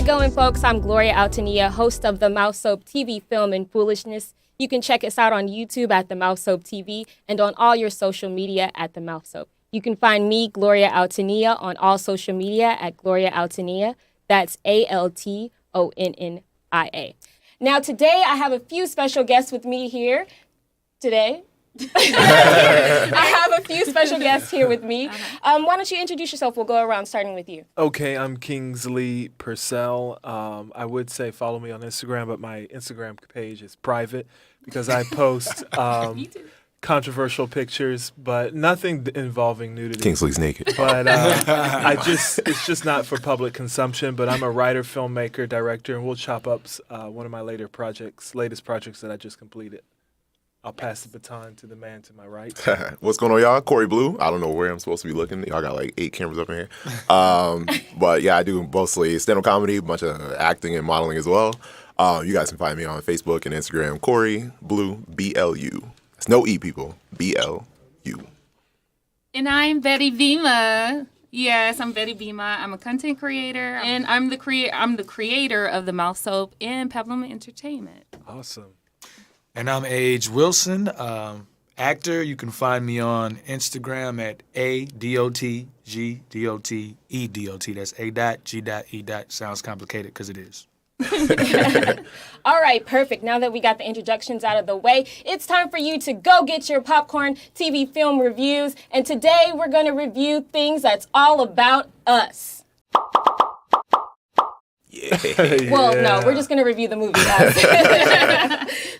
it going, folks? I'm Gloria Altonnia, host of the MouthSoap TV film and Foolishness. You can check us out on YouTube at the MouthSoap TV and on all your social media at the MouthSoap. You can find me, Gloria Altonnia, on all social media at Gloria Altonnia. That's Altonnia. Now, today I have a few special guests with me here. Today, I have a few special guests here with me. Why don't you introduce yourself? We'll go around, starting with you. Okay, I'm Kingslee Purcell. I would say follow me on Instagram, but my Instagram page is private because I post controversial pictures, but nothing involving nudity. Kingslee's naked. But it's just not for public consumption. But I'm a writer, filmmaker, director, and we'll chop up one of my latest projects that I just completed. I'll pass the baton to the man to my right. What's going on, y'all? Corey Blu. I don't know where I'm supposed to be looking. Y'all got like 8 cameras up in here. But yeah, I do mostly stand-up comedy, a bunch of acting and modeling as well. You guys can find me on Facebook and Instagram, Corey Blu, BLU. It's no E, people. BLU. And I'm Betty Bema. Yes, I'm Betty Bema. I'm a content creator, and I'm the creator of the MouthSoap and Pabulum Entertainment. Awesome. And I'm Age Wilson, actor. You can find me on Instagram at ADOTGDOTEDOT. That's A.G.E. Sounds complicated because it is. All right, perfect. Now that we got the introductions out of the way, it's time for you to go get your popcorn TV film reviews. And today we're going to review things that's all about us. Well, no, we're just going to review the movie, guys.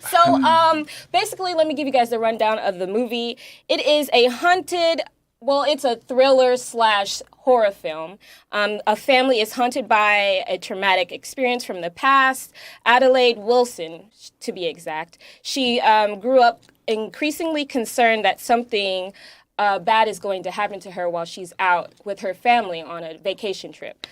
So, basically, let me give you guys the rundown of the movie. It is it's a thriller/horror film. A family is haunted by a traumatic experience from the past. Adelaide Wilson, to be exact. She grew up increasingly concerned that something bad is going to happen to her while she's out with her family on a vacation trip.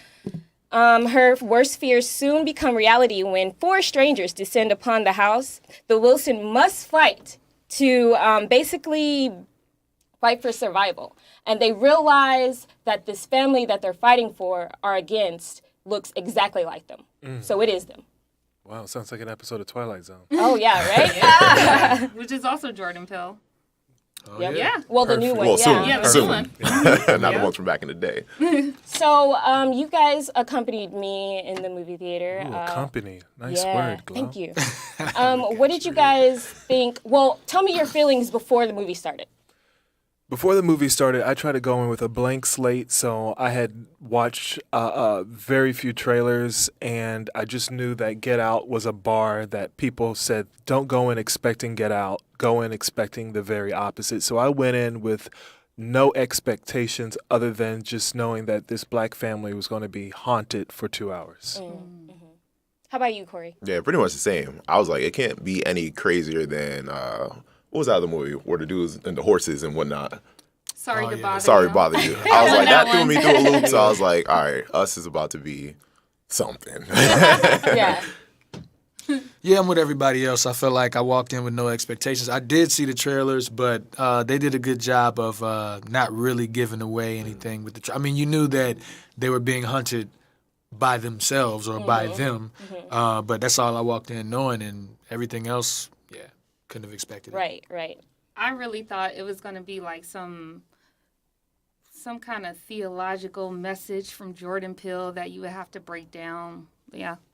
Her worst fears soon become reality when 4 strangers descend upon the house. The Wilson must fight to basically fight for survival. And they realize that this family that they're fighting for or against looks exactly like them. So it is them. Wow, sounds like an episode of Twilight Zone. Oh, yeah, right? Yeah. Which is also Jordan Peele. Oh, Yeah. Well, the new one, Well, soon. Yeah, the Soon. new one. Not the ones from back in the day. So you guys accompanied me in the movie theater. Ooh, company. Nice word, Glo. Thank you. What did you guys think? Well, tell me your feelings before the movie started. Before the movie started, I tried to go in with a blank slate, so I had watched very few trailers, and I just knew that Get Out was a bar that people said, don't go in expecting Get Out, go in expecting the very opposite. So I went in with no expectations other than just knowing that this black family was going to be haunted for 2 hours. Mm-hmm. How about you, Corey? Yeah, pretty much the same. I was like, it can't be any crazier than... what was that other movie where the dudes and the horses and whatnot? Sorry to bother you. I was like, that threw me through a loop, so I was like, all right, us is about to be something. Yeah. Yeah, I'm with everybody else. I felt like I walked in with no expectations. I did see the trailers, but they did a good job of not really giving away anything with the I mean, you knew that they were being hunted by themselves or by them, but that's all I walked in knowing, and everything else, couldn't have expected it. Right. I really thought it was going to be like some kind of theological message from Jordan Peele that you would have to break down,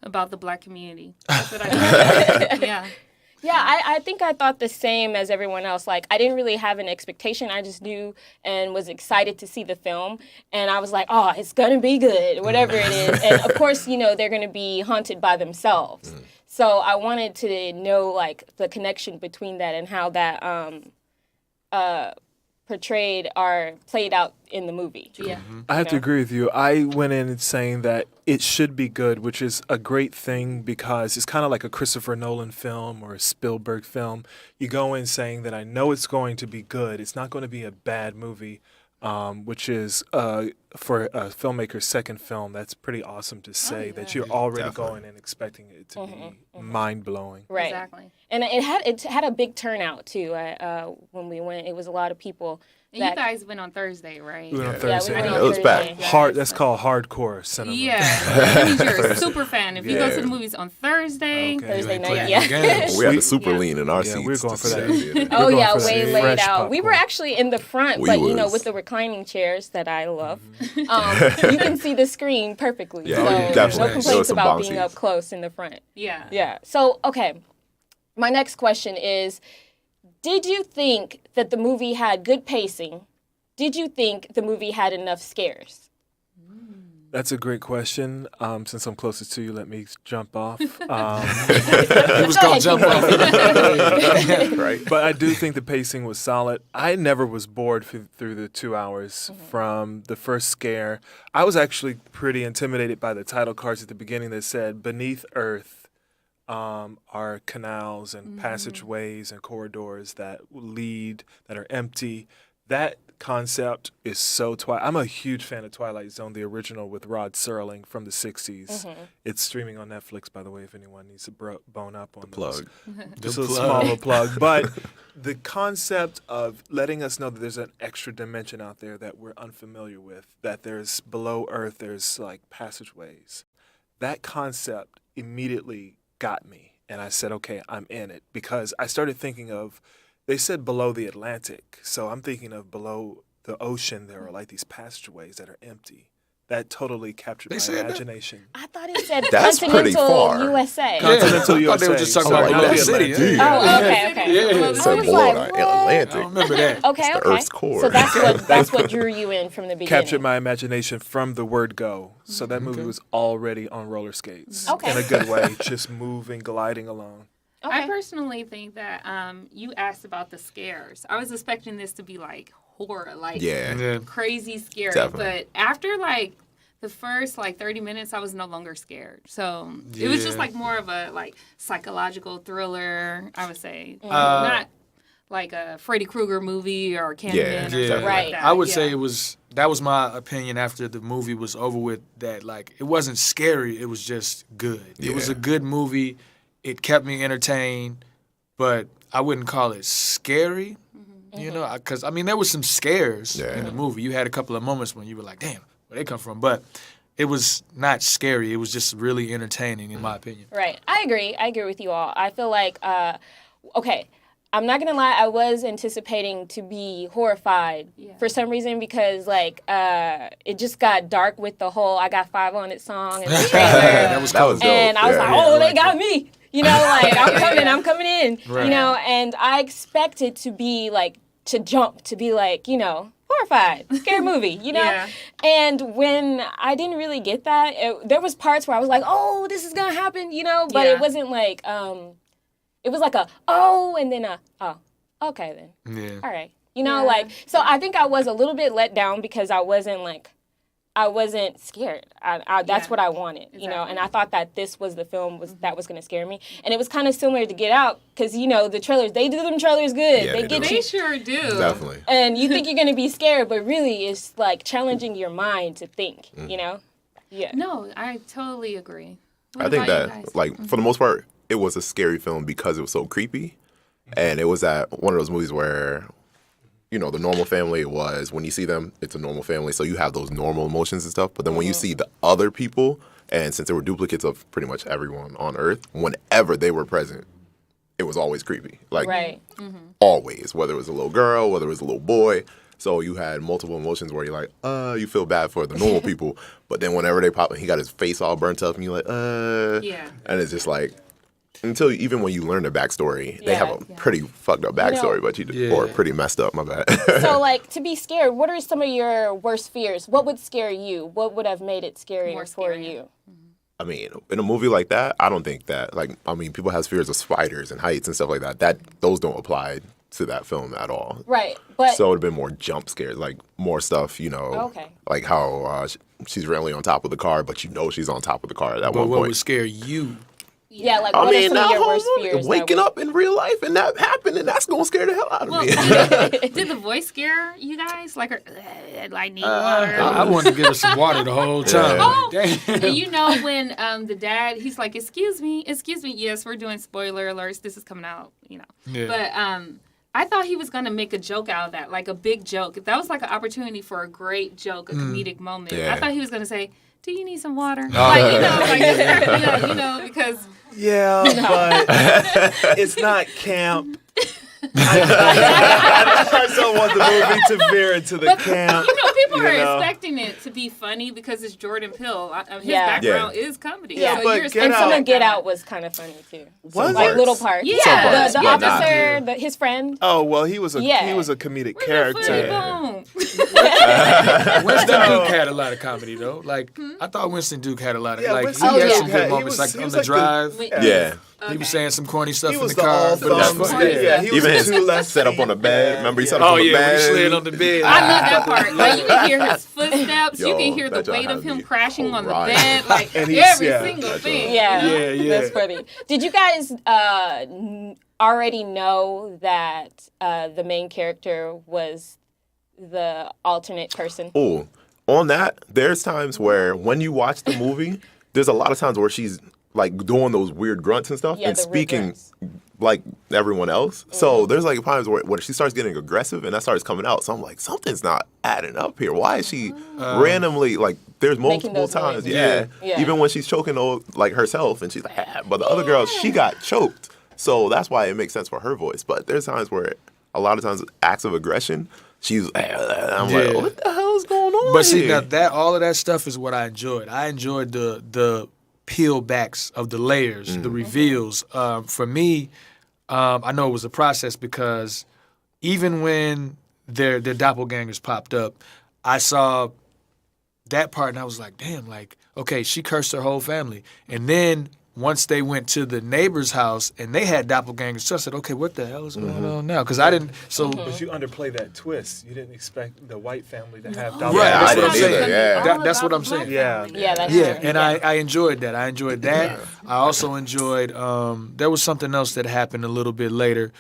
about the black community. That's what I thought. Yeah, I think I thought the same as everyone else. Like, I didn't really have an expectation. I just knew and was excited to see the film. And I was like, oh, it's going to be good, whatever it is. And, of course, they're going to be haunted by themselves. So I wanted to know, like, the connection between that and how that portrayed or played out in the movie. Yeah. I have to agree with you. I went in saying that it should be good, which is a great thing because it's kind of like a Christopher Nolan film or a Spielberg film. You go in saying that I know it's going to be good. It's not going to be a bad movie, which is for a filmmaker's second film. That's pretty awesome to say that you're already going in expecting it to be mind-blowing. Right. Exactly. And it had a big turnout, too, when we went. It was a lot of people And you guys went on Thursday, right? We went on Yeah, Thursday. we went Yeah, on it was Thursday. packed. Hard. That's called hardcore cinema. Yeah, that means you're a super fan. If you go Yeah. to the movies on Thursday, Okay. Thursday ain't night, playing yeah. no games. We had the super Yeah. lean in our Yeah, seats. we were going to for that. see it. Oh We're going yeah, for way some laid fresh out. We were popcorn. actually in the front, We but you know, was. with the reclining chairs that I love, Mm-hmm. you can see the screen perfectly. Yeah, so yeah, definitely. no There was complaints some about bomb being seats. up close in the front. yeah. Yeah. So okay, my next question is: did you think that the movie had good pacing? Did you think the movie had enough scares? That's a great question. Since I'm closest to you, let me jump off. He was Go gonna ahead, jump Kingslee. off. Right? But I do think the pacing was solid. I never was bored through the 2 hours Mm-hmm. from the first scare. I was actually pretty intimidated by the title cards at the beginning that said, "Beneath Earth are canals and passageways and corridors that that are empty." That concept is so I'm a huge fan of Twilight Zone, the original with Rod Serling from the 60s. Mm-hmm. It's streaming on Netflix, by the way, if anyone needs to bone up on those. Plug. Just The a plug. small little plug. But the concept of letting us know that there's an extra dimension out there that we're unfamiliar with, that there's below Earth, there's like passageways. That concept immediately got me. And I said, okay, I'm in it. Because I started thinking of, they said below the Atlantic. So I'm thinking of below the ocean, there are like these passageways that are empty. That totally captured my said that? imagination. I thought it said That's pretty Continental far. USA. Continental I thought they USA. were just talking So about not that the city. Atlantic. Yeah. Oh, okay, okay. Yeah. I It was said like, below what? the Atlantic. I remember that. Okay, the okay. Earth's core. So that's what drew you in from the beginning. Captured my imagination from the word go. So that movie was already on roller skates. Okay. In a good way, just moving, gliding along. Okay. I personally think that you asked about the scares. I was expecting this to be like horror, like Yeah. crazy scary. Definitely. But after like the first like 30 minutes, I was no longer scared. So it was just Yeah. like more of a like psychological thriller, I would say. Mm-hmm. Not like a Freddy Krueger movie or Candyman or Yeah. something Right. like that. I would Yeah. say that was my opinion after the movie was over with, that like it wasn't scary, it was just good. It was Yeah. a good movie. It kept me entertained, but I wouldn't call it scary. You know, because I mean there was some scares in the movie. You had a couple of moments when you were like, "Damn, where they come from?" But it was not scary. It was just really entertaining, in my opinion. Right. I agree. I agree with you all. I feel like, okay, I'm not going to lie, I was anticipating to be horrified for some reason because, like, it just got dark with the whole I Got 5 on It song and the trailer. That was That was dope. And I was like, Yeah. oh, they got me. You know, like, I'm coming in. Right. You know, and I expected to be, like, to jump, to be, like, you know, horrified, scary movie, you know? Yeah. And when I didn't really get that, there was parts where I was like, oh, this is going to happen, you know? But Yeah. it wasn't like, it was like a, oh, and then a, oh, okay then. Yeah. All right. You know, Yeah. like, so I think I was a little bit let down because I wasn't scared. That's Yeah. what I wanted, you know, and Exactly. I thought that this was the film that was going to scare me. And it was kind of similar to Get Out because, you know, the trailers, they do them trailers good. Yeah, they they get do. you. They sure do. Definitely. And you think you're going to be scared, but really it's like challenging your mind to think, you know? Yeah. No, I totally agree. What I think about you that, guys? like, for the most part, it was a scary film because it was so creepy. And it was that one of those movies where, you know, the normal family was, when you see them, it's a normal family. So you have those normal emotions and stuff. But then when you see the other people, and since they were duplicates of pretty much everyone on Earth, whenever they were present, it was always creepy. Like, Right. always, whether it was a little girl, whether it was a little boy. So you had multiple emotions where you're like, you feel bad for the normal people. But then whenever they pop, he got his face all burnt up and you're like, Yeah. And it's just like, even when you learn their backstory, they have a pretty fucked up backstory, but or pretty messed up, my bad. So, like, to be scared, what are some of your worst fears? What would scare you? What would have made it scarier More for scary. you? I mean, in a movie like that, I don't think that, like, I mean, people have fears of spiders and heights and stuff like that. Those don't apply to that film at all. Right. But So it would have been more jump scares, like more stuff, you know, Okay. like how she's really on top of the car, but you know she's on top of the car at But one what point. would scare you? yeah, like, I what mean, are some of that your whole worst movie, fears? waking up in real life and that happened, and that's gonna scare the hell out of Well, me. did the voice scare you guys? Like, I need water. I wanted to give her some water the whole time. Oh. Like, damn. And you know when the dad, he's like, excuse me. Yes, we're doing spoiler alerts. This is coming out, you know. Yeah. But I thought he was gonna make a joke out of that, like a big joke. That was like an opportunity for a great joke, a comedic moment. Yeah. I thought he was gonna say, "Do you need some water?" Like because but it's not camp. I don't want the movie to veer into the camp. People are expecting it to be funny because it's Jordan Peele. His background is comedy. Yeah, so but you're Get Some Out- of Get Out was kind of funny too. Was Like it? little parts. Yeah. The officer, his friend. Oh well, he was a comedic character. Boom. Winston Duke had a lot of comedy though. Like I thought Winston Duke had a lot of Yeah, like Winston he had Duke some good he moments, was- like he on was the like the- drive. Yeah. He was saying some corny stuff He in was the the car, all but it was thumbs. funny. Yeah, he was Even his too less set up on the bed. Remember he set up Oh on the yeah, when bed. he slid on the bed. I love that part. Like you can hear his footsteps. You Yo, can hear the that joint weight of had him me crashing on the crying. bed. Like And he's- every yeah, single that thing. joint. Yeah. That's funny. Did you guys already know that the main character was the alternate person? Oh, on that, there's times where when you watch the movie, there's a lot of times where she's like doing those weird grunts and stuff Yeah, and the weird speaking grunts. like everyone else. So there's like times where she starts getting aggressive and that starts coming out. So I'm like, something's not adding up here. Why is she randomly like? There's Making multiple those times, noises. Yeah. Even when she's choking like herself and she's like, but the other girl, she got choked. So that's why it makes sense for her voice. But there's times where a lot of times acts of aggression, she's I'm like, what the hell is going on? But see, here? now all of that stuff is what I enjoyed. I enjoyed the peel backs of the layers, the reveals. For me, I know it was a process because even when their doppelgangers popped up, I saw that part and I was like, damn, like, okay, she cursed her whole family. And then once they went to the neighbor's house and they had doppelgangers, so I said, okay, what the hell is going on now? Because I didn't, so... But you underplay that twist. You didn't expect the white family to have Right, Yeah, that's I what I'm didn't saying. either, yeah. That's what I'm saying. Yeah. Yeah, that's Yeah, true. and I enjoyed that. I enjoyed that. I also enjoyed. There was something else that happened a little bit later.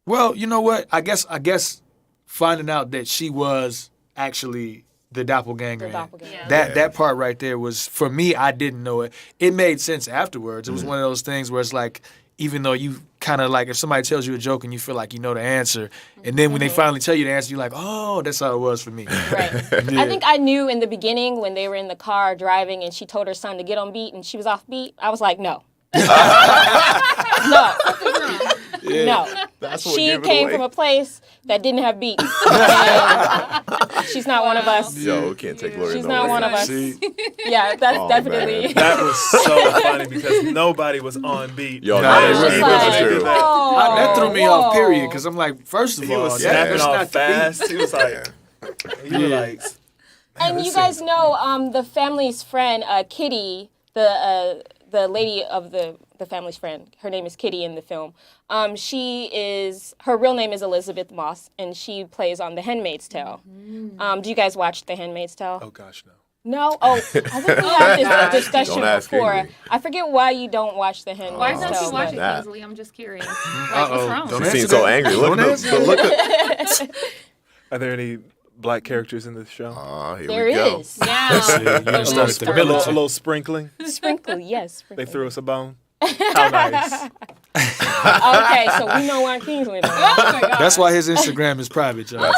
Well, you know what? I guess finding out that she was actually the doppelganger. The doppelganger. Yeah. That part right there was, for me, I didn't know it. It made sense afterwards. It was one of those things where it's like, even though you kind of like, if somebody tells you a joke and you feel like you know the answer, and then when they finally tell you the answer, you're like, oh, that's how it was for me. Right. I think I knew in the beginning when they were in the car driving and she told her son to get on beat and she was off beat. I was like, no. No. No. That's what She gave it came away. from a place that didn't have beats. And she's not one of us. Yo, can't take Gloria. She's nowhere. not one of us. See? Yeah, that's Oh, definitely. man. That was so funny because nobody was on beat. Yo, Nah, that it is was really like- true. That threw me off, whoa. period, because I'm like, first of He all, was that's snapping not off the beat. fast. He was like, you were like, And you guys know the family's friend, Kitty, the lady of the family's friend. Her name is Kitty in the film. Her real name is Elizabeth Moss, and she plays on The Handmaid's Tale. Do you guys watch The Handmaid's Tale? oh gosh, no. No? Oh, I think we had this discussion Don't ask before. Kingslee. I forget why you don't watch The Handmaid's Why Tale. don't you watch it, that. Kingslee? I'm just curious. Like, what's wrong? Don't She answer seems so that. angry. Don't Look answer at look. Are there any black characters in this show? Here There we go. is. Yeah. See, you done started the a little military. sprinkling. Sprinkle, yes. They Sprinkle. threw us a bone. How nice. Okay, so we know why Kingslee knows. Oh my God. That's why his Instagram is private, y'all.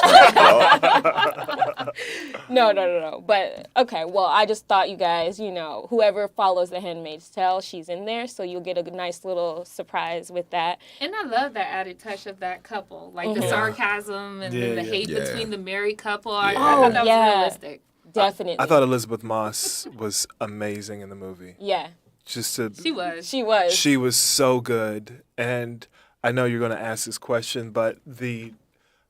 No. But, okay, well, I just thought you guys, whoever follows The Handmaid's Tale, she's in there, so you'll get a nice little surprise with that. And I love that added touch of that couple, like the sarcasm and then the hate Yeah. between the married couple. I Oh, thought that was yeah. realistic. Definitely. I thought Elizabeth Moss was amazing in the movie. Yeah, Just to She was. she was. She was so good, and I know you're going to ask this question, but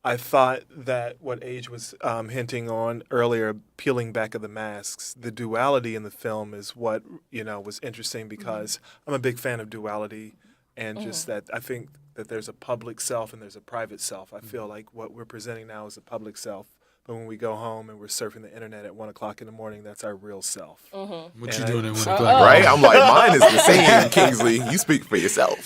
I thought that what Age was hinting on earlier, peeling back of the masks, the duality in the film is what was interesting because I'm a big fan of duality, and just that I think that there's a public self and there's a private self. I feel like what we're presenting now is a public self. But when we go home and we're surfing the internet at 1 o'clock in the morning, that's our real self. What And you I- doing at 1 Oh. o'clock? Right? I'm like, mine is the same, Kingsley. You speak for yourself.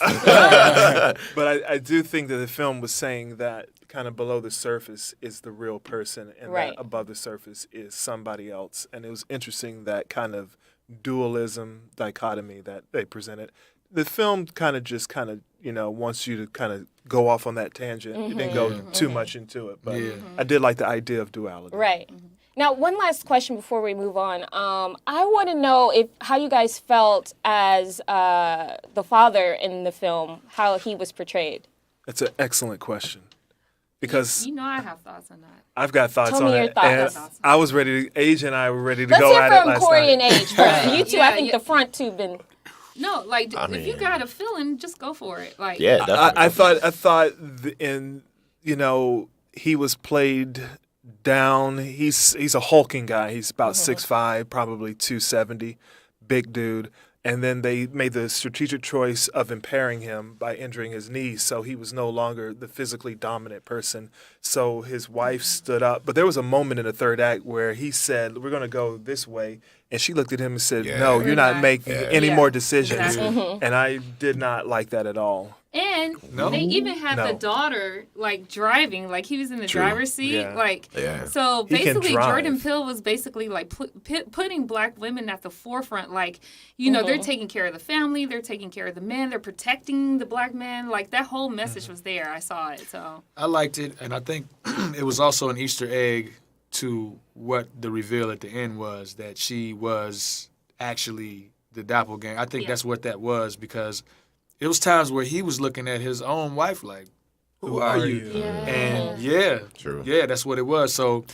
But I do think that the film was saying that kind of below the surface is the real person and Right. that above the surface is somebody else. And it was interesting that kind of dualism dichotomy that they presented. the film kind of wants you to kind of go off on that tangent. It didn't go too much into it, but I did like the idea of duality. Right. Now, one last question before we move on. I want to know how you guys felt as the father in the film, how he was portrayed. That's an excellent question. Because I have thoughts on that. I've got thoughts Tell me on your it. thoughts. And I was ready to, Age and I were ready to Let's go hear at it from last Corey night. and Age first. You two, I think the front two been. No, like I if mean- you got a feeling, just go for it. Like Yeah, definitely. I thought he was played down. He's a hulking guy. He's about 6'5", probably 270, big dude. And then they made the strategic choice of impairing him by injuring his knees, so he was no longer the physically dominant person. So his wife stood up. But there was a moment in the third act where he said, "We're going to go this way." And she looked at him and said, "No, you're not making any more decisions." Exactly. And I did not like that at all. And No? they even had No. the daughter like driving, like he was in the driver's seat, Yeah. like Yeah. so. He can Basically, drive. Jordan Peele was basically like putting black women at the forefront. Like they're taking care of the family, they're taking care of the men, they're protecting the black men. Like that whole message was there. I saw it. So I liked it, and I think it was also an Easter egg to what the reveal at the end was, that she was actually the doppelganger. I think that's what that was, because it was times where he was looking at his own wife like, "Who are you?" And True. that's what it was. So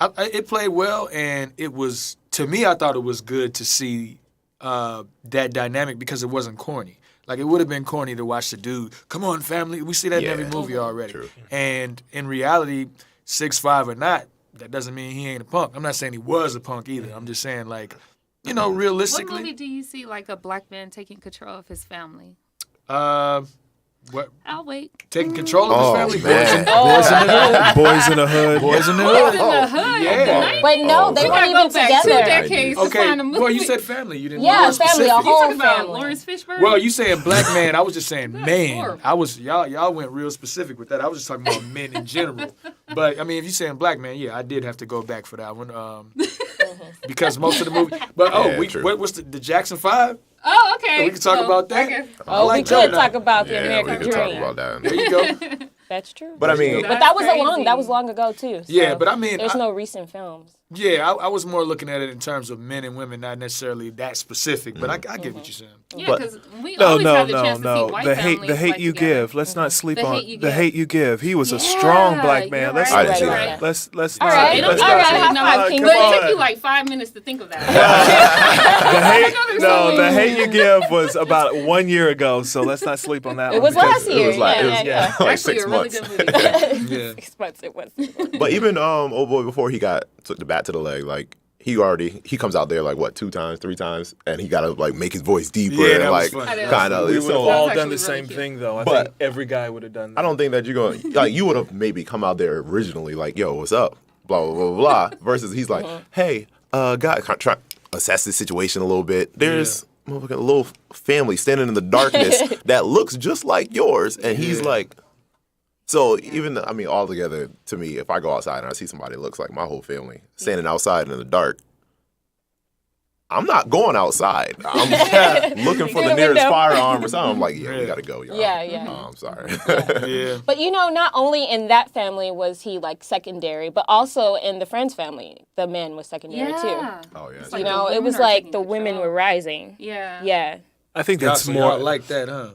it played well, and it was, to me, I thought it was good to see that dynamic, because it wasn't corny. Like, it would have been corny to watch the dude, "Come on, family." We see that in every movie already. True. And in reality, 6'5" or not, that doesn't mean he ain't a punk. I'm not saying he was a punk either. I'm just saying, like, what realistically. movie do you see like a black man taking control of his family? What? I'll wait. Taking control of his family? man. Boys in the Hood. Boys in the Boys in Hood. the Hood. Yeah. But no, they We weren't gotta even go back 2 together. decades to Okay, find a movie. well, you said family. You didn't. Yeah, you were family, a specific. whole talking about family. Lawrence Fishburne. Well, you saying black man. I was just saying man. horrible. I was y'all went real specific with that. I was just talking about men in general. But I mean, if you're saying black man, yeah, I did have to go back for that one. Because most of the movie. But true. what's the Jackson 5? Oh, okay. We can talk about that. Okay. Oh, we like could that. talk about the Yeah, we American could talk Dream. about that. There you go. That's true. But I mean, But that was crazy. that was long ago too. So Yeah, but I mean, there's no recent films. Yeah, I was more looking at it in terms of men and women, not necessarily that specific. But I get what you're saying. Yeah, But- because we No, always no, have the no, chance to see no. white The hate families fight you together. give. Let's not sleep The on hate you the give. hate you give. He was a Yeah, strong black man. you're Let's right, I didn't see you're that. right. let's All not. right, let's all not- right, high five, King. But it Boy. took you like 5 minutes to think of that. The hate you give was about 1 year ago. So let's not sleep on that. It one was because last year. It was like, yeah. like Actually, 6 a really months. good movie. Yeah. 6 months it was. But even old boy, before he took the bat to the leg, like he comes out there like what 2 times, 3 times, and he gotta like make his voice deeper Yeah, and that was like funny. kind of. we would have So all That's done the actually really same cute. thing though. I But- think every guy would have done that. I don't think that you're going like you would have maybe come out there originally like, "Yo, what's up?" Blah blah blah blah. Versus he's like, "Hey, guy, try assess the situation a little bit. There's motherfucking a little family standing in the darkness that looks just like yours," and he's like. So even I mean, all together to me, if I go outside and I see somebody that looks like my whole family standing outside in the dark, I'm not going outside. I'm looking for the the nearest window. firearm or something. I'm like, yeah, we gotta go, y'all. Yeah. I'm sorry. Yeah. But not only in that family was he like secondary, but also in the Friends family, the man was secondary Yeah. too. Oh yeah. It's like the It women was are like taking the women control. were rising. Yeah. Yeah. I think Y'all, that's so more y'all like that, huh?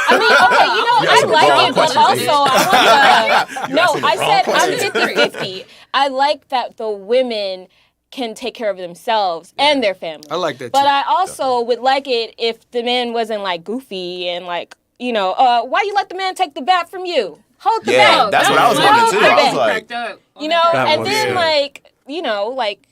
I mean, okay, I some like wrong it, but questions, also I want to. No, asking the I wrong said I'm questions. 50-50. I like that the women can take care of themselves and their family. I like that But too. I also would like it if the man wasn't like goofy and like, why you let the man take the bat from you? Hold the Yeah, bat. that's what I was Hold wondering the too. I was bat. like, Cracked up. That And was- then yeah. like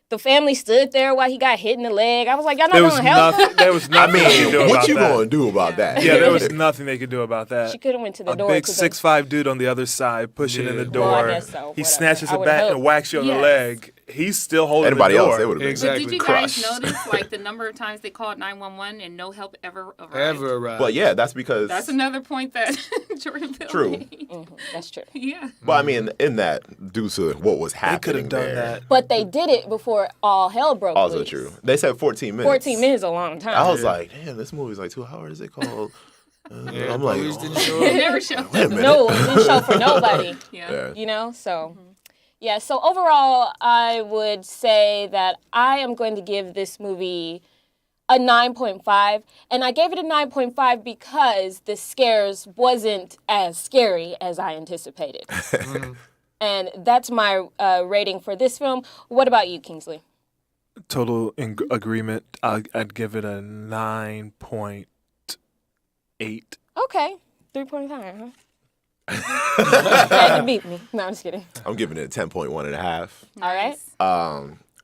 the family stood there while he got hit in the leg. I was like, y'all not there was gonna help him? nothing. There was I nothing they could do mean, what about you that. gonna do about that? Yeah, there was nothing they could do about that. She could have went to the A door. big to the- 6'5" dude on the other side pushing in the Yeah. door. Well, I guess so, He whatever. snatches I a would bat hope. and whacks you on the Yes. leg. he's still holding Anybody the else, door. they would have been Exactly. But did you crushed. guys notice like the number of times they called 911 and no help ever arrived? Ever arrived. But yeah, that's because That's another point that Jordan Peele True. made. That's true. Yeah. But I mean, in that, due to what was They happening could have done there, that. But they did it before all hell broke also loose. true. They said 14 minutes. 14 minutes is a long time. I was like, damn, this movie's like 2 hours. It called. Yeah, I'm like, police didn't oh, show It up. never showed. wait a minute. No, it didn't show for nobody. Yeah. Yeah. You know, so yeah. So overall, I would say that I am going to give this movie a 9.5, and I gave it a 9.5 because the scares wasn't as scary as I anticipated. And that's my rating for this film. What about you, Kingsley? Total agreement. I'd give it a 9.8. Okay, 3.5. Huh? Yeah, you beat me. No, I'm just kidding. I'm giving it a 10.1 and a half. All right.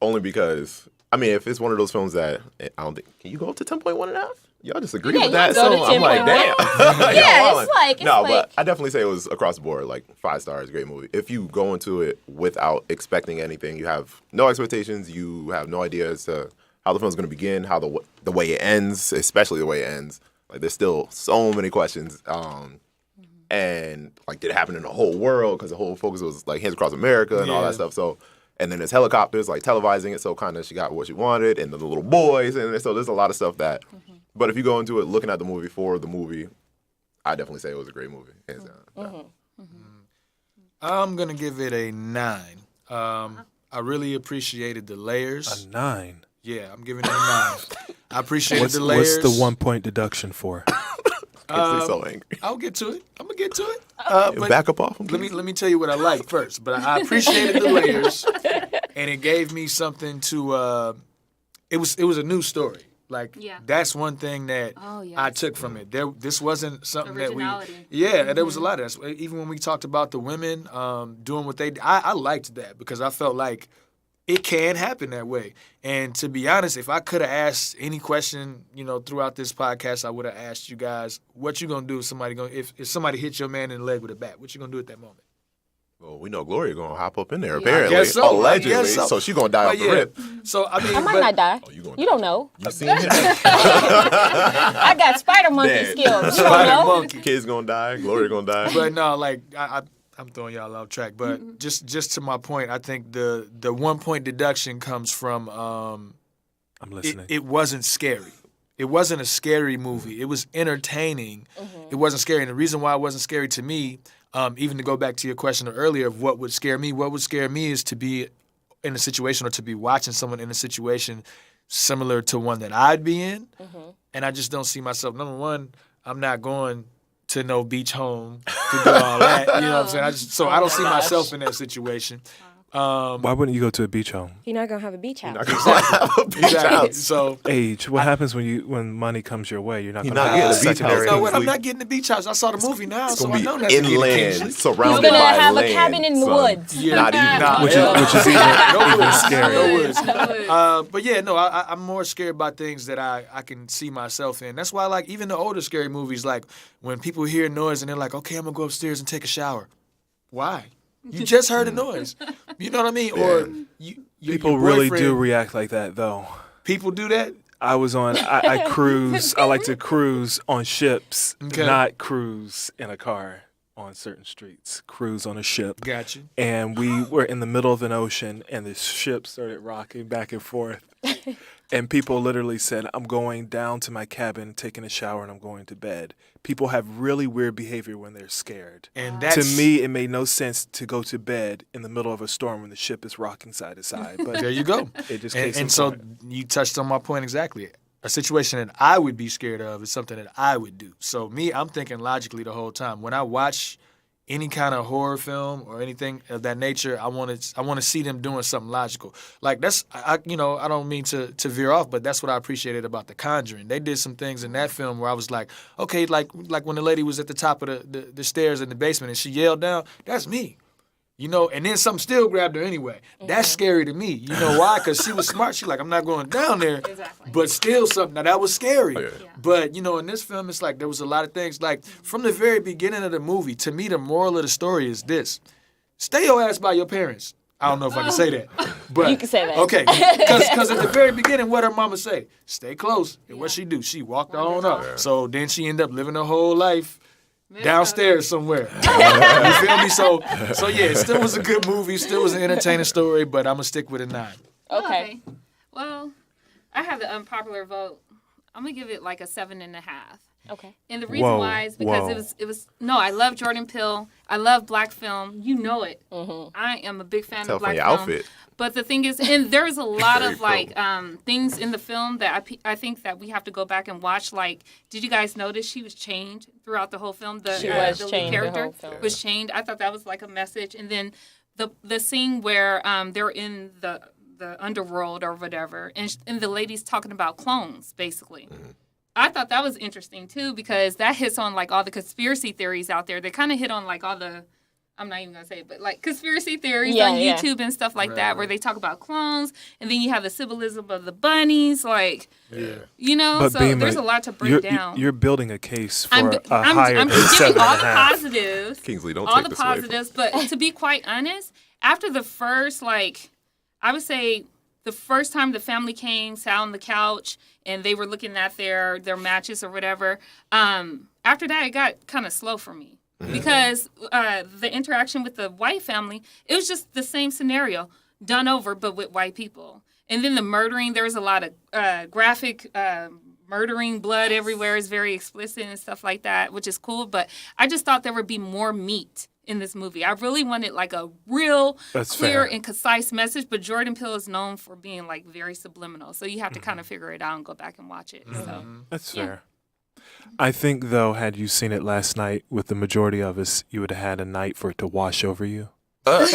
Only because, I mean, if it's one of those films that I don't think, can you go up to 10.1 and a half? Y'all just agree Yeah, with you that? can go to So I'm like, 10.1. damn. Yeah, Y'all it's like- no, it's but like- I definitely say it was across the board, like 5 stars, great movie. If you go into it without expecting anything, you have no expectations, you have no idea as to how the film's going to begin, how the way it ends, especially the way it ends. Like, there's still so many questions. And, like, did it happen in the whole world? Because the whole focus was, like, Hands Across America and all Yeah. that stuff. So, and then there's helicopters, like, televising it. So, kind of, she got what she wanted. And then the little boys. And so, there's a lot of stuff that. But if you go into it looking at the movie for the movie, I definitely say it was a great movie. Hands down. I'm going to give it a 9. I really appreciated the layers. A 9. Yeah, I'm giving it a 9. I appreciated the layers. What's the 1 point deduction for? Kingsley's so angry. I'll get to it. I'm going to get to it. But Back up off him. let me tell you what I like first. But I appreciated the layers, and it gave me something to. It was a new story. Like Yeah. that's one thing that Oh, yes. I took from it. This wasn't something that we. Originality. Yeah, and there was a lot of that. Even when we talked about the women doing what they, I liked that because I felt like it can happen that way. And to be honest, if I could have asked any question, throughout this podcast, I would have asked you guys, what you gonna do if somebody hits your man in the leg with a bat? What you gonna do at that moment? Well, we know Gloria going to hop up in there, Yeah. apparently. guess so. I Allegedly. guess so. So she's going to die off the rip. So I mean, I might not die. you gonna You don't know. You seen him? I got spider monkey Dead. skills. You don't Spider know. monkey. Kid's going to die. Gloria going to die. But no, like I'm throwing y'all off track. But just to my point, I think the 1 point deduction comes from I'm listening. it wasn't scary. It wasn't a scary movie. It was entertaining. It wasn't scary. And the reason why it wasn't scary to me, even to go back to your question earlier of what would scare me is to be in a situation or to be watching someone in a situation similar to one that I'd be in. And I just don't see myself. Number one, I'm not going to no beach home to do all that. You know what I'm saying? I don't see myself in that situation. Why wouldn't you go to a beach home? You're not gonna have a beach house. Exactly. So Age. What happens when money comes your way? You're not You're going to not have getting a a beach second house. you know house. what? I'm not getting the beach house. I saw the movie now, It's so going I know to that's be gonna get inland, Kingsley. You're surrounded gonna by have land, a cabin in the son. woods. Yeah. Not even. Which is even No scarier. worries. But yeah, no, I'm more scared about things that I can see myself in. That's why, like, even the older scary movies, like when people hear noise and they're like, okay, I'm gonna go upstairs and take a shower. Why? You just heard a noise. You know what I mean? Or People your really boyfriend- do react like that, though. People do that. I cruise. I like to cruise on ships, Okay. not cruise in a car on certain streets. Cruise on a ship. Got you. And we were in the middle of an ocean, and the ship started rocking back and forth. And people literally said, I'm going down to my cabin, taking a shower, and I'm going to bed. People have really weird behavior when they're scared. And To that's me, it made no sense to go to bed in the middle of a storm when the ship is rocking side to side. But there you go. it just And, case in and so point. you touched on my point exactly. A situation that I would be scared of is something that I would do. So me, I'm thinking logically the whole time. When I watch any kind of horror film or anything of that nature, I want to see them doing something logical. Like that's I don't mean to veer off, but that's what I appreciated about The Conjuring. They did some things in that film where I was like, okay, like when the lady was at the top of the stairs in the basement and she yelled down, that's me. And then something still grabbed her anyway. That's scary to me. You know why? Because she was smart. She's like, I'm not going down there. Exactly. But still something. Now, that was scary. Yeah. But, in this film, it's like there was a lot of things. Like, from the very beginning of the movie, to me, the moral of the story is this. Stay your ass by your parents. I don't know if I can say that. But You can say that. Okay. Because at the very beginning, what her mama say? Stay close. And what she do? She walked on up. Yeah. So then she ended up living her whole life downstairs somewhere. You feel me? So yeah, it still was a good movie. Still was an entertaining story, but I'm going to stick with a 9. Okay. Well, I have the unpopular vote. I'm gonna give it like a 7.5. Okay. And the reason why is because it was no, I love Jordan Peele. I love black film. You know it. I am a big fan Tell of from black your film. outfit. But the thing is, and there's a lot Very of like things in the film that I think that we have to go back and watch. Like, did you guys notice she was chained throughout the whole film? She was the lead chained the character whole film. was chained. I thought that was like a message. And then the scene where they're in the underworld or whatever, and the lady's talking about clones, basically. I thought that was interesting too, because that hits on like all the conspiracy theories out there. They kind of hit on like all the, I'm not even gonna say it, but like conspiracy theories on YouTube and stuff like that, where they talk about clones, and then you have the symbolism of the bunnies, like, you know. But so Bema, there's a lot to break down. You're building a case for I'm a higher I'm than giving all the 7.5. positives, Kingsley, don't all take the this away from positives. But to be quite honest, after the first, like, I would say the first time the family came, sat on the couch, and they were looking at their matches or whatever, after that, it got kind of slow for me. Because the interaction with the white family, it was just the same scenario, done over, but with white people. And then the murdering, there was a lot of graphic murdering, blood everywhere is very explicit and stuff like that, which is cool. But I just thought there would be more meat in this movie. I really wanted like a real clear and concise message, but Jordan Peele is known for being like very subliminal. So you have to kind of figure it out and go back and watch it. So That's fair. I think, though, had you seen it last night with the majority of us, you would have had a night for it to wash over you. Yo.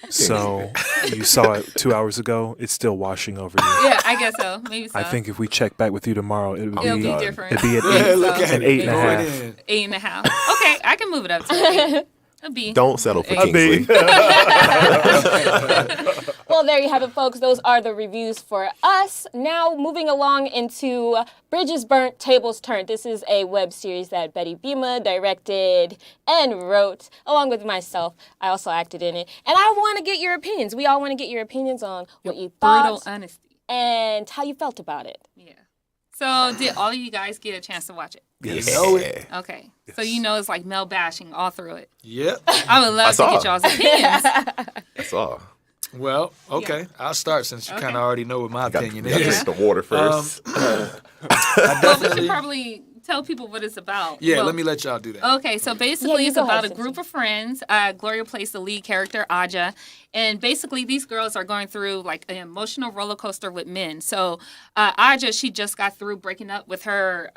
So you saw it 2 hours ago. It's still washing over you. yeah, I guess so. Maybe so. I think if we check back with you tomorrow, it'll It'll be different. It'd be at an 8.5. 8.5. Okay, I can move it up to 8. A B. Don't settle for A Kingsley. Well, there you have it, folks. Those are the reviews for us. Now, moving along into Bridges Burnt, Tables Turnt. This is a web series that Betty Bema directed and wrote, along with myself. I also acted in it. And I want to get your opinions. We all want to get your opinions on what you Brutal thought honesty. and how you felt about it. Yeah. So did all of you guys get a chance to watch it? Yes. know it. Okay. So you know it's like male bashing all through it. Yep. I would love to saw. get y'all's opinions. That's all. Well, okay. I'll start since you kind of already know what my opinion Got to is. drink the water first. Well, we should probably tell people what it's about. Yeah, Well, let me let y'all do that. Okay, so basically you it's go about ahead, a group of friends. Gloria plays the lead character, Aja. And basically these girls are going through like an emotional roller coaster with men. So Aja, she just got through breaking up with her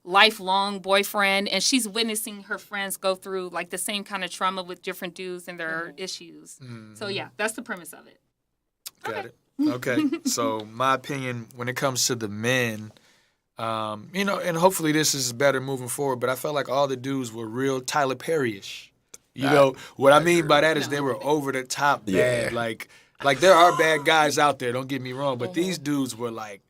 lifelong boyfriend. And she's witnessing her friends go through like the same kind of trauma with different dudes and their issues. So yeah, that's the premise of it. Got it. Okay. So my opinion when it comes to the men, you know, and hopefully this is better moving forward, but I felt like all the dudes were real Tyler Perry-ish. You know, what I mean by that is they were over the top bad. Like there are bad guys out there, don't get me wrong, but these dudes were like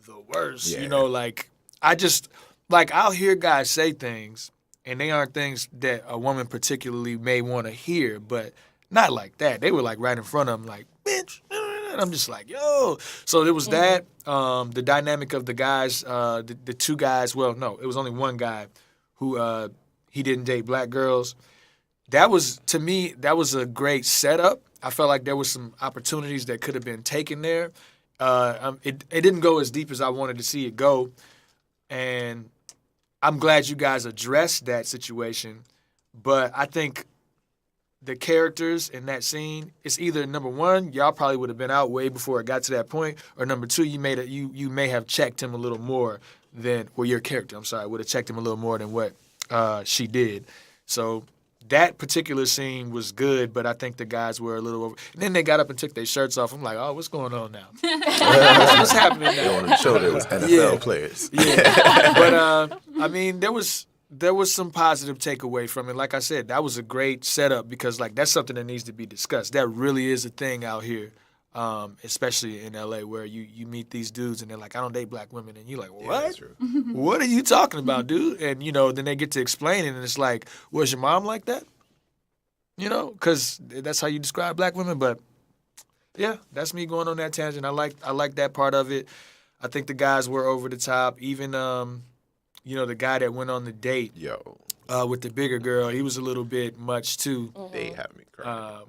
the worst. Yeah. You know, like I just, like I'll hear guys say things and they aren't things that a woman particularly may want to hear, but not like that. They were like right in front of them like, bitch. And I'm just like, yo. So it was that, the dynamic of the guys, the two guys, well, no, it was only one guy who he didn't date black girls. That was, to me, that was a great setup. I felt like there was some opportunities that could have been taken there. It didn't go as deep as I wanted to see it go. And I'm glad you guys addressed that situation. But I think the characters in that scene, it's either number one, y'all probably would have been out way before it got to that point, or number two, you may have checked him a little more than, well, your character, I'm sorry, would have checked him a little more than what she did. So that particular scene was good, but I think the guys were a little over. And then they got up and took their shirts off. I'm like, oh, what's going on now? What's happening They now? wanted to show there was NFL players. Yeah, but I mean, there was some positive takeaway from it. Like I said, that was a great setup because like that's something that needs to be discussed. That really is a thing out here, especially in LA, where you meet these dudes and they're like, I don't date black women, and you're like, what? Yeah, that's true. What are you talking about, dude? And you know, then they get to explain it, and it's like, was your mom like that? because that's how you describe black women. But yeah, that's me going on that tangent. I like that part of it. I think the guys were over the top. Even the guy that went on the date with the bigger girl, he was a little bit much too. They have me crying.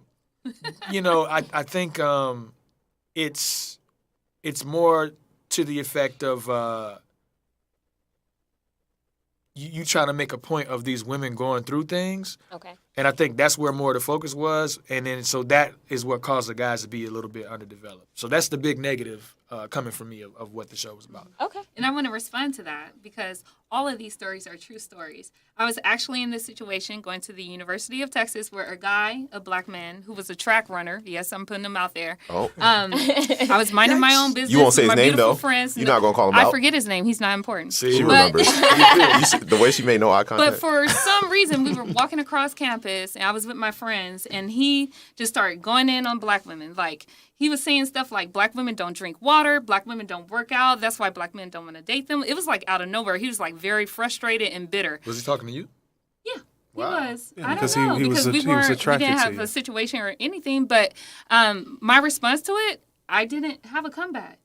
I think it's more to the effect of you trying to make a point of these women going through things. Okay. And I think that's where more of the focus was. And then so that is what caused the guys to be a little bit underdeveloped. So that's the big negative coming from me of what the show was about. Okay. And I want to respond to that because all of these stories are true stories. I was actually in this situation going to the University of Texas where a black man who was a track runner, yes, I'm putting him out there. Oh. I was minding my own business. You won't say with his my name, beautiful though. Friends. You're not going to call him out. I forget his name. He's not important. See, She But- remembers. The way she made no eye contact. But for some reason, we were walking across campus, and I was with my friends, and he just started going in on black women. Like, he was saying stuff like, black women don't drink water, black women don't work out, that's why black men don't want to date them. It was like out of nowhere. He was like very frustrated and bitter. Was he talking to you? Yeah, Wow. he was. Yeah, I because don't know he was because he was we attracted didn't to have you. a situation or anything. But my response to it, I didn't have a comeback.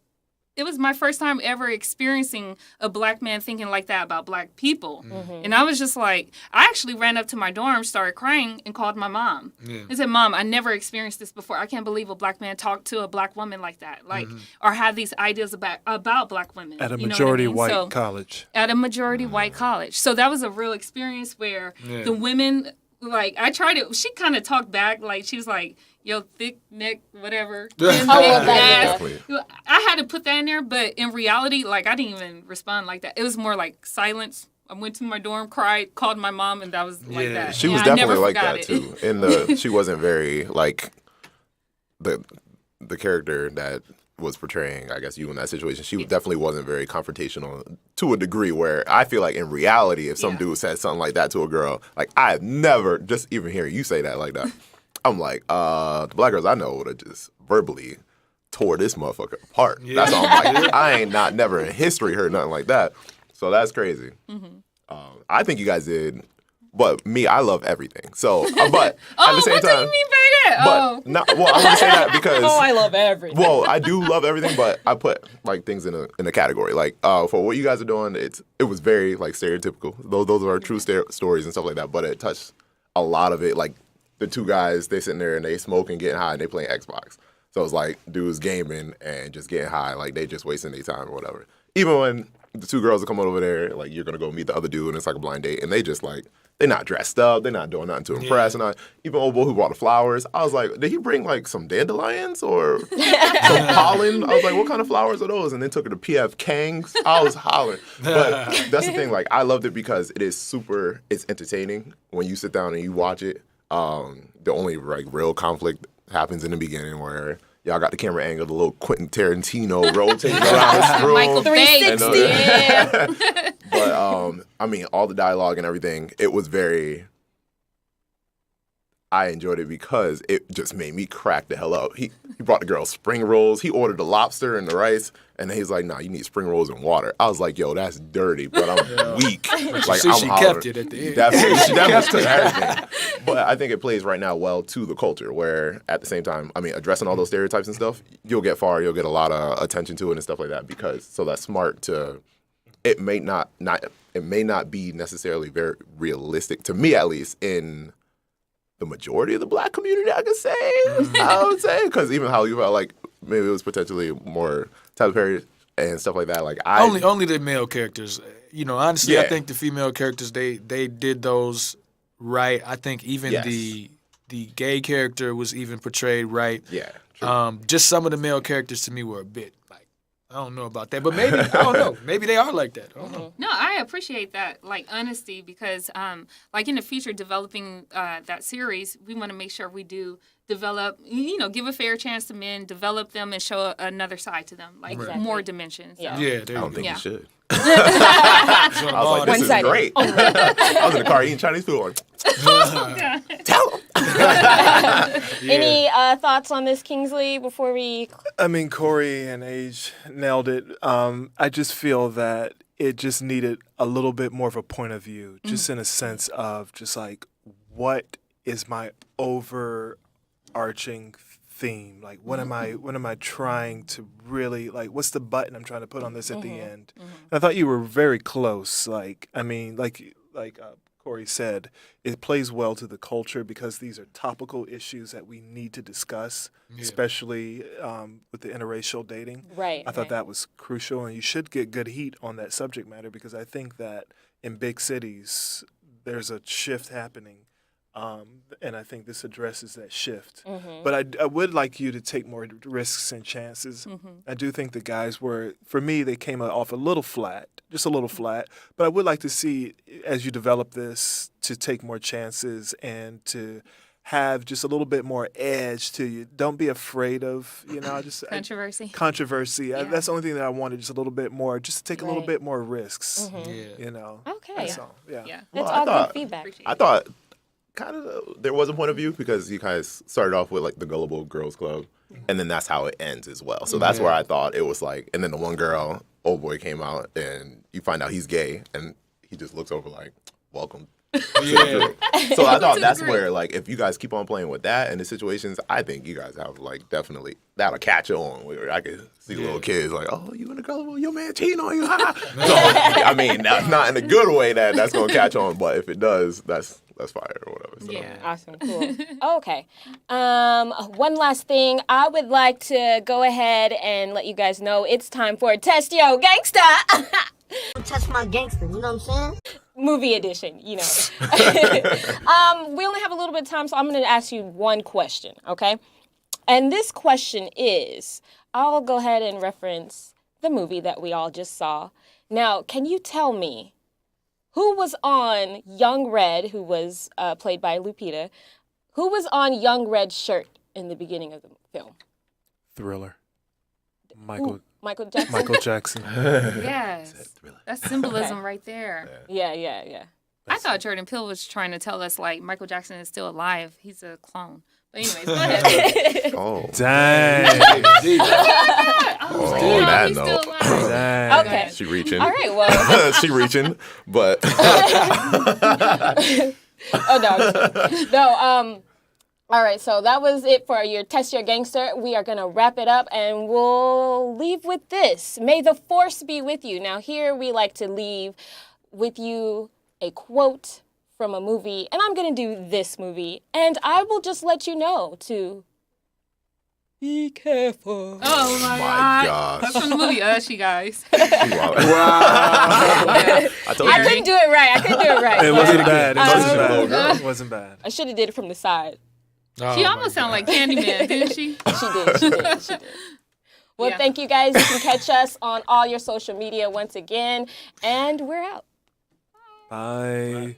It was my first time ever experiencing a black man thinking like that about black people. Mm-hmm. And I was just like, I actually ran up to my dorm, started crying, and called my mom. Yeah. I said, Mom, I never experienced this before. I can't believe a black man talked to a black woman like that. Like, or had these ideas about black women. At a You know what I majority mean? white So- college. at a majority white college. So that was a real experience where the women, like, I tried to, she kind of talked back, like, she was like, yo, thick neck, whatever. Big ass. Definitely. I had to put that in there, but in reality, like, I didn't even respond like that. It was more like silence. I went to my dorm, cried, called my mom, and that was like that. She was And I definitely never like forgot that it. too. She wasn't very like the character that was portraying, I guess, you in that situation. She definitely wasn't very confrontational to a degree where I feel like in reality, if some dude said something like that to a girl, like I have never, just even hearing you say that like that, I'm like, the black girls I know would have just verbally tore this motherfucker apart. That's all I'm like, I ain't never in history heard nothing like that. So that's crazy. I think you guys did, but me, I love everything. So, but at the same what do time, you mean by that? but not, well, I'm gonna say that because I love everything. well, I do love everything, but I put like things in a category. Like for what you guys are doing, it was very like stereotypical. Those are true stories and stuff like that. But it touched a lot of it. Like the two guys, they sitting there and they smoking, getting high, and they playing Xbox. So it's like dudes gaming and just getting high, like they just wasting their time or whatever. Even when the two girls are coming over there, like you're gonna go meet the other dude, and it's like a blind date, and they just like. They're not dressed up. They're not doing nothing to impress. And even old boy who brought the flowers, I was like, did he bring like some dandelions or some pollen? I was like, what kind of flowers are those? And then took her to PF Kang's. I was hollering. But that's the thing. Like, I loved it because it's entertaining when you sit down and you watch it. The only like real conflict happens in the beginning where y'all got the camera angle, the little Quentin Tarantino rotating around this room. Michael Bay. 360. Yeah. But I mean, all the dialogue and everything, it was very. I enjoyed it because it just made me crack the hell up. He brought the girl spring rolls. He ordered the lobster and the rice, and he's like, "Nah, you need spring rolls and water." I was like, "Yo, that's dirty," but I'm weak. Like see, I'm she hollering. kept it at the end. Definitely, she definitely took everything. But I think it plays right now well to the culture, where at the same time, I mean, addressing all those stereotypes and stuff, you'll get far, you'll get a lot of attention to it and stuff like that. Because so that's smart to. It may not be necessarily very realistic to me, at least in the majority of the black community. I could say, I would say, because even how you felt like maybe it was potentially more Tyler Perry and stuff like that. Like only the male characters. You know, honestly, I Yeah. think the female characters they did those right. I think even Yes. the gay character was even portrayed right. yeah, true. Just some of the male characters to me were a bit like I don't know about that, but maybe I don't know. Maybe they are like that. I don't know. No, I appreciate that, like, honesty, because, like, in the future, developing that series, we want to make sure we do develop, give a fair chance to men, develop them, and show another side to them, like, more dimensions. Yeah. So. Yeah, I there you don't go. think Yeah. you should. I was like, this is One-sided. great. I was in the car eating Chinese food. Like, tell him. Any thoughts on this, Kingsley, before we... I mean, Corey and Age nailed it. I just feel that it just needed a little bit more of a point of view, just in a sense of just like, what is my overarching theme. Like, what am I trying to really, like, what's the button I'm trying to put on this at the end? And I thought you were very close. Like, I mean, like Corey said, it plays well to the culture because these are topical issues that we need to discuss, especially with the interracial dating. Right. I thought that was crucial, and you should get good heat on that subject matter because I think that in big cities, there's a shift happening. And I think this addresses that shift. But I would like you to take more risks and chances. I do think the guys for me, they came off a little flat, just a little flat. But I would like to see, as you develop this, to take more chances and to have just a little bit more edge to you. Don't be afraid of, Controversy. Controversy. That's the only thing that I wanted, just a little bit more, just to take a little bit more risks. Okay. That's all. Yeah. That's all good feedback. I thought kind of there was a point of view because you guys started off with like the Gullible Girls Club, and then that's how it ends as well. So that's where I thought it was like, and then the one girl, old boy, came out, and you find out he's gay, and he just looks over like, welcome. So I thought that's where, like, if you guys keep on playing with that and the situations, I think you guys have, like, definitely, that'll catch on where I could see little kids like, oh, you in the Gullible, your man cheating on you. So, I mean, not in a good way that's going to catch on, but if it does, that's fire or whatever. So. Yeah. Awesome. Cool. Okay. One last thing. I would like to go ahead and let you guys know it's time for Test Your Gangsta. Test my gangster, you know what I'm saying? Movie edition, We only have a little bit of time, so I'm going to ask you one question, okay? And this question is, I'll go ahead and reference the movie that we all just saw. Now, can you tell me who was on Young Red, who was played by Lupita, who was on Young Red's shirt in the beginning of the film? Thriller. Michael Jackson? Michael Jackson. Yes. That's symbolism right there. Yeah. I thought Jordan Peele was trying to tell us, like, Michael Jackson is still alive. He's a clone. But anyways, go ahead. Oh. Dang. That he's note. still alive. Dang. Okay. She reaching. All right, well. She reaching, but. All right, so that was it for your Test Your Gangster. We are going to wrap it up, and we'll leave with this. May the force be with you. Now, here we like to leave with you a quote from a movie, and I'm going to do this movie, and I will just let you know to be careful. Oh, my God. That's from the movie Us, you guys. Wow. I couldn't do it right. It wasn't bad. It wasn't bad. I should have did it from the side. She almost sounded like Candyman, didn't she? She did. Well, Thank you guys. You can catch us on all your social media once again, and we're out. Bye.